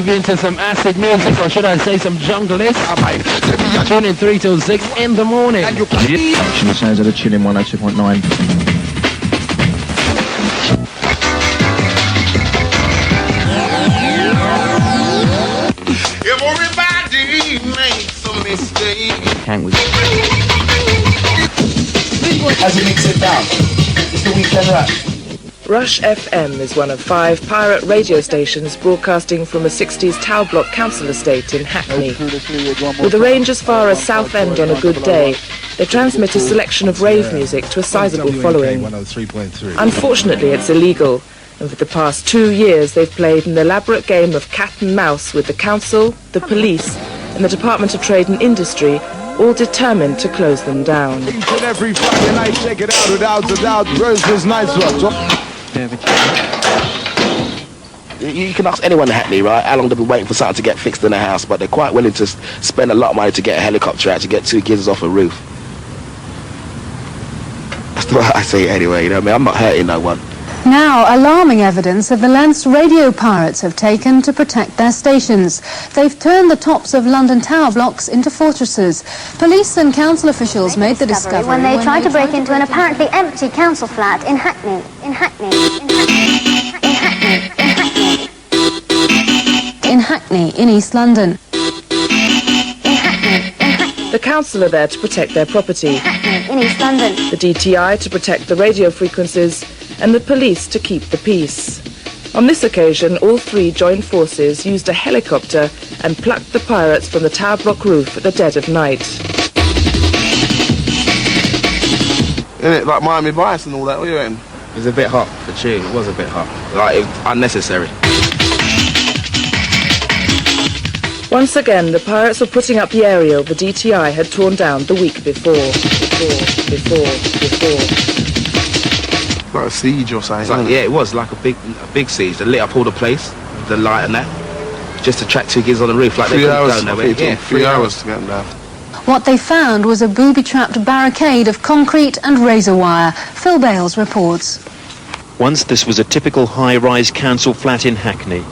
dig into some acid music, or should I say some junglist? Tune in 3 till 6 in the morning. Action sounds of the Chilling 102.9. Everybody makes a mistake. Can't we? As you mix it down, it's the Weekend Rush. Rush FM is one of 5 pirate radio stations broadcasting from a 60s Tower Block council estate in Hackney. With a range as far as Southend on a good day, they transmit a selection of rave music to a sizable following. Unfortunately, it's illegal, and for the past 2 years they've played an elaborate game of cat and mouse with the council, the police, and the Department of Trade and Industry, all determined to close them down. Each and every Friday night, check it out without a doubt. Rose's Night Watch. You can ask anyone in Hackney, right, how long they've been waiting for something to get fixed in the house, but they're quite willing to spend a lot of money to get a helicopter out to get 2 kids off a roof. That's what I say anyway, you know what I mean? I'm not hurting no one. Now, alarming evidence of the lengths radio pirates have taken to protect their stations. They've turned the tops of London tower blocks into fortresses. Police and council officials made the discovery when they tried to break into an apparently empty council flat in Hackney. In Hackney, in East London. The council are there to protect their property, In East London. the DTI to protect the radio frequencies, and the police to keep the peace. On this occasion, all 3 joined forces used a helicopter and plucked the pirates from the tower block roof at the dead of night. Isn't it like Miami Vice and all that? What are you reckon? It was a bit hot, the tune. It was a bit hot. Like, it's unnecessary. Once again, the pirates were putting up the aerial the DTI had torn down the week before. Like a siege or something. Like, yeah, it was like a big siege. They lit up all the place, the light and that, just to track 2 kids on the roof. Like 3 they hours. couldn't go nowhere. Yeah, 3 hours to get them down. What they found was a booby-trapped barricade of concrete and razor wire. Phil Bales reports. Once this was a typical high-rise council flat in Hackney.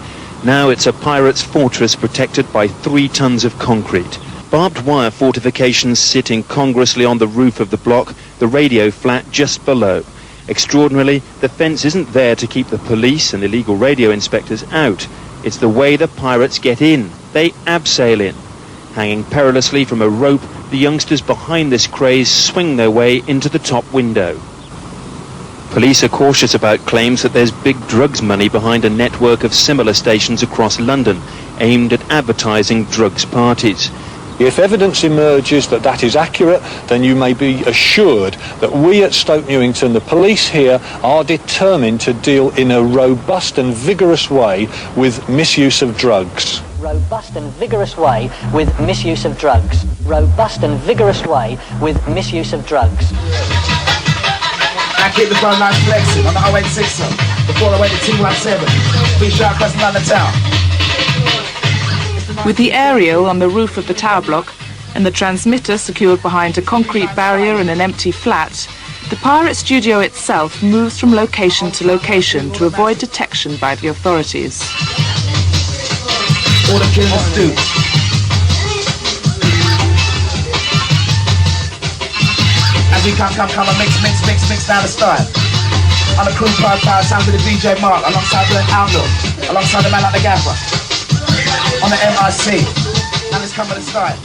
Now it's a pirate's fortress protected by 3 tons of concrete. Barbed wire fortifications sit incongruously on the roof of the block, the radio flat just below. Extraordinarily, the fence isn't there to keep the police and illegal radio inspectors out. It's the way the pirates get in. They abseil in. Hanging perilously from a rope, the youngsters behind this craze swing their way into the top window. Police are cautious about claims that there's big drugs money behind a network of similar stations across London, aimed at advertising drugs parties. If evidence emerges that that is accurate, then you may be assured that we at Stoke Newington, the police here, are determined to deal in a robust and vigorous way with misuse of drugs. Robust and vigorous way with misuse of drugs. Robust and vigorous way with misuse of drugs. I keep the phone lines flexing on the 0860 before I went to T17. Be sure I cross London town. With the aerial on the roof of the tower block and the transmitter secured behind a concrete barrier in an empty flat, the pirate studio itself moves from location to location to avoid detection by the authorities. All the killers do. As we come and mix down the style. On the cruise power sound with the DJ Mark, alongside the Outlook, alongside the man like the Gaffer. On the MRC, and it's coming to style.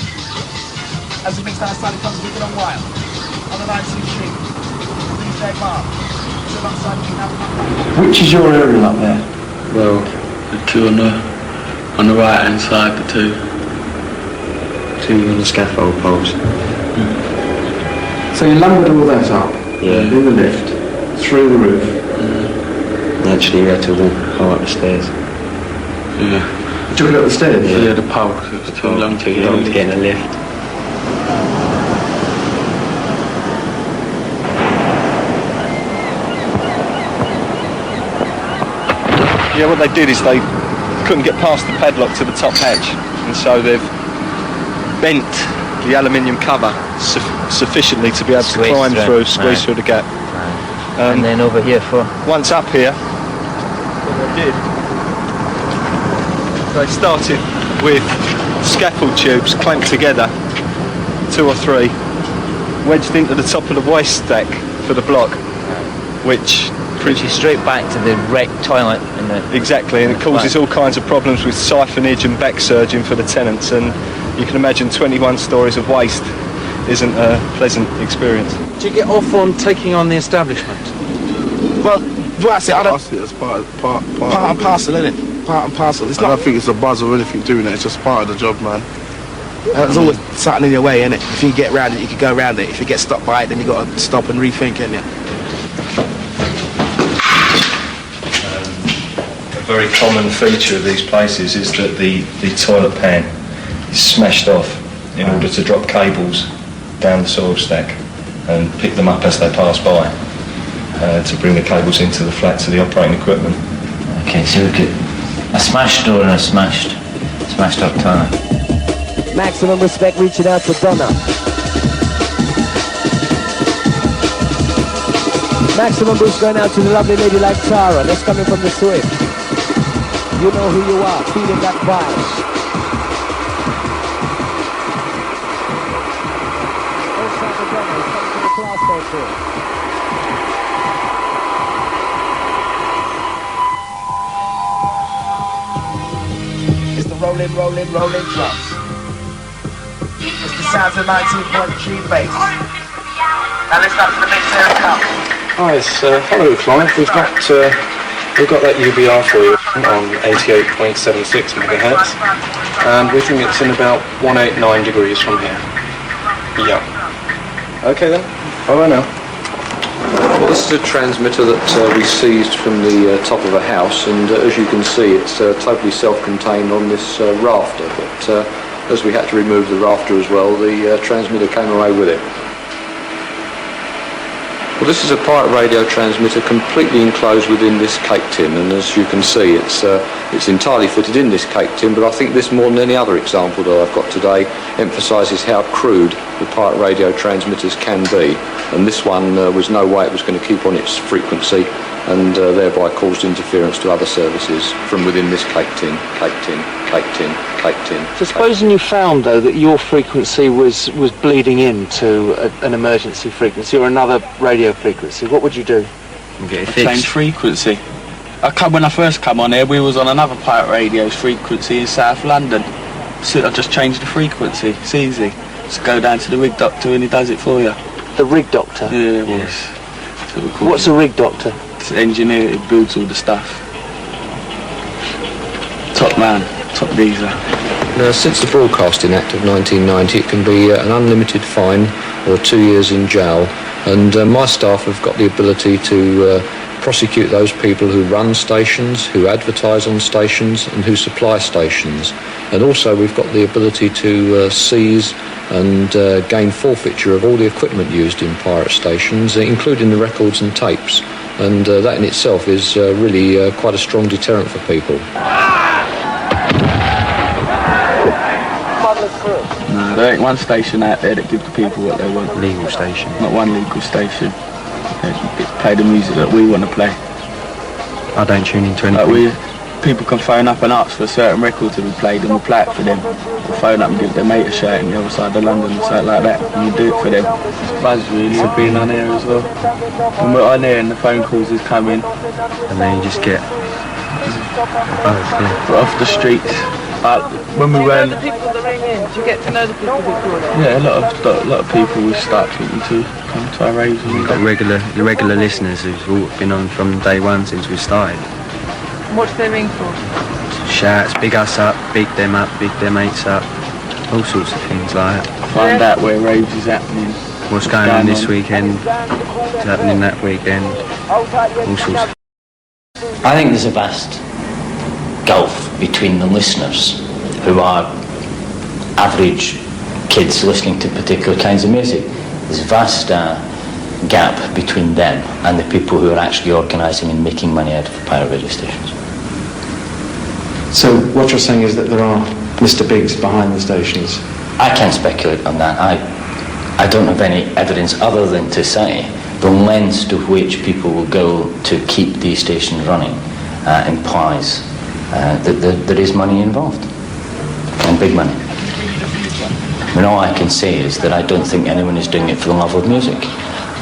As we mix down the style, it comes with it on wild. On the 19th Street, DJ Mark, it's alongside the Which is your area up there? Well, the 2 on the right hand side, the 2 on the scaffold poles. So you lumbered all that up? Yeah. In the lift, through the roof? Actually, we had to walk high up the stairs. Yeah. You took it up the stairs? Yeah, the pole, because it was too long to get to get in a lift. Yeah, what they did is they couldn't get past the padlock to the top hatch, and so they've bent the aluminium cover sufficiently to be able to climb through, squeeze through the gap. And then over here for... Once up here, what they did They started with scaffold tubes clamped together, 2 or 3, wedged into the top of the waste stack for the block, which brings you straight back to the wrecked toilet. Exactly, and it causes all kinds of problems with siphonage and back surging for the tenants, and you can imagine 21 stories of waste isn't a pleasant experience. Do you get off on taking on the establishment? Well, I say, I don't see it as part and parcel, isn't it? Part and parcel. It's I don't think it's a buzz or anything doing it. It's just part of the job, man. There's always something in your way, innit? If you get around it, you can go around it. If you get stopped by it, then you got to stop and rethink, innit? A very common feature of these places is that the toilet pan is smashed off in order to drop cables down the soil stack and pick them up as they pass by to bring the cables into the flat to the operating equipment. Okay, so look at a smashed door and a smashed up toilet. Maximum respect reaching out to Donna. Maximum boost going out to the lovely lady like Tara. That's coming from the Swift. You know who you are, feeling that vibe. Osaka Donna is coming to the class station. It's the rolling drums. It's the sounds of 19.3 bass. Now listen up to the mix here it comes. Hi, it's hello Clive. We've got that UBR for you on 88.76 megahertz, and we think it's in about 189 degrees from here. Yeah. Okay then. Bye now. Well, this is a transmitter that we seized from the top of a house, and as you can see, it's totally self-contained on this rafter. But as we had to remove the rafter as well, the transmitter came away with it. Well, this is a pirate radio transmitter completely enclosed within this cake tin, and as you can see, it's entirely fitted in this cake tin, but I think this, more than any other example that I've got today, emphasises how crude the pirate radio transmitters can be, and this one was no way it was going to keep on its frequency, and thereby caused interference to other services from within this cake tin, cake tin, cake tin, cake tin. So supposing you found, though, that your frequency was bleeding into an emergency frequency or another radio frequency, what would you do? Get it fixed. Change frequency. When I first come on here, we was on another pirate radio's frequency in South London. So I just changed the frequency. It's easy. Just go down to the rig doctor and he does it for you. The rig doctor? Yeah, it was. What's a rig doctor? It's an engineer who builds all the stuff. Top man, top geezer. Now, since the Broadcasting Act of 1990, it can be an unlimited fine or 2 years in jail, and my staff have got the ability to prosecute those people who run stations, who advertise on stations, and who supply stations. And also we've got the ability to seize and gain forfeiture of all the equipment used in pirate stations, including the records and tapes. And that in itself is really quite a strong deterrent for people. No, there ain't one station out there that gives the people what they want. Legal station. Not one legal station. It's play the music that we want to play. I don't tune into anything. People can phone up and ask for a certain record to be played, and we'll play it for them. We'll phone up and give their mate a shout on the other side of London or something like that, and we do it for them. It's buzz really for being on here as well. When we're on here and the phone calls is coming, and then you just get we're off the streets. When we ran, the people that ring in? Do you get to know the people who call in? yeah, a lot of people we start talking to come to our raves. We've got the regular listeners who've all been on from day one since we started. What do they ring for? Shouts, big us up, big them up, big their mates up, all sorts of things like that. Find out where raves is happening. What's going on this weekend, what's happening that weekend, all sorts of... I think there's a vast gulf between the listeners, who are average kids listening to particular kinds of music. There's a vast gap between them and the people who are actually organising and making money out of pirate radio stations. So what you're saying is that there are Mr. Bigs behind the stations? I can't speculate on that. I don't have any evidence other than to say the lengths to which people will go to keep these stations running implies there is money involved, and big money. I mean, all I can say is that I don't think anyone is doing it for the love of music,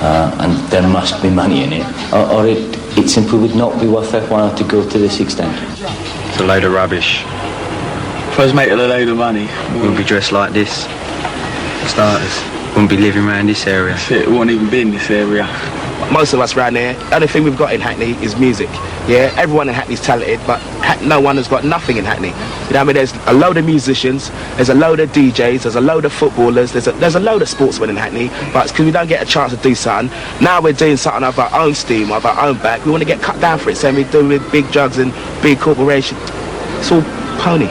and there must be money in it, or it simply would not be worth their while to go to this extent. It's a load of rubbish. If I was making a load of money, Wouldn't be dressed like this. For starters. Wouldn't be living around this area. It won't even be in this area. Most of us around here, the only thing we've got in Hackney is music. Yeah, everyone in Hackney's talented, but no one has got nothing in Hackney. You know what I mean? There's a load of musicians, there's a load of DJs, there's a load of footballers, there's a load of sportsmen in Hackney, but it's because we don't get a chance to do something. Now we're doing something of our own steam, of our own back. We want to get cut down for it, same we do with big drugs and big corporations. It's all pony.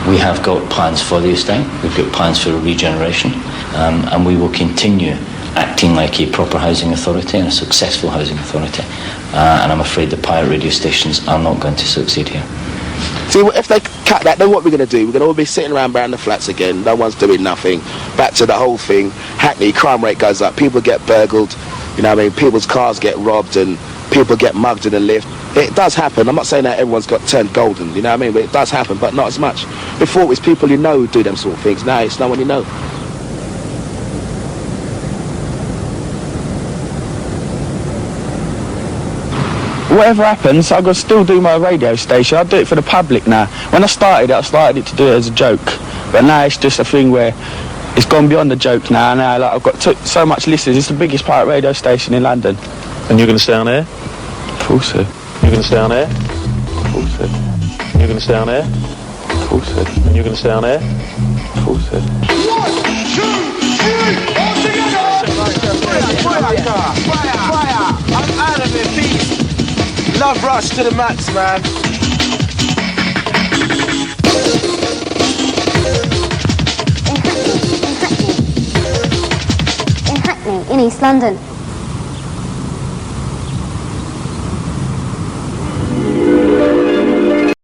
We have got plans for the estate, we've got plans for a regeneration, and we will continue acting like a proper housing authority and a successful housing authority. And I'm afraid the pirate radio stations are not going to succeed here. See, if they cut that, then what we're going to do? We're going to all be sitting around the flats again. No one's doing nothing. Back to the whole thing. Hackney, crime rate goes up. People get burgled. You know what I mean? People's cars get robbed and people get mugged in the lift. It does happen. I'm not saying that everyone's got turned golden, you know what I mean? But it does happen, but not as much. Before it was people you know who do them sort of things. Now it's no one you know. Whatever happens, I'll still do my radio station. I'll do it for the public now. When I started it to do it as a joke. But now it's just a thing where it's gone beyond the joke now. Like, I've got so much listeners. It's the biggest pirate radio station in London. And you're going to stay on air? Of course so. You're going to stay on air? Of course so. You're going to stay on air? Of course so. And you're going to stay on air? Of course so. 1, 2, 3, all together! Fire! I'm out of it, peace. Love Rush to the max, man. In Hackney, in East London.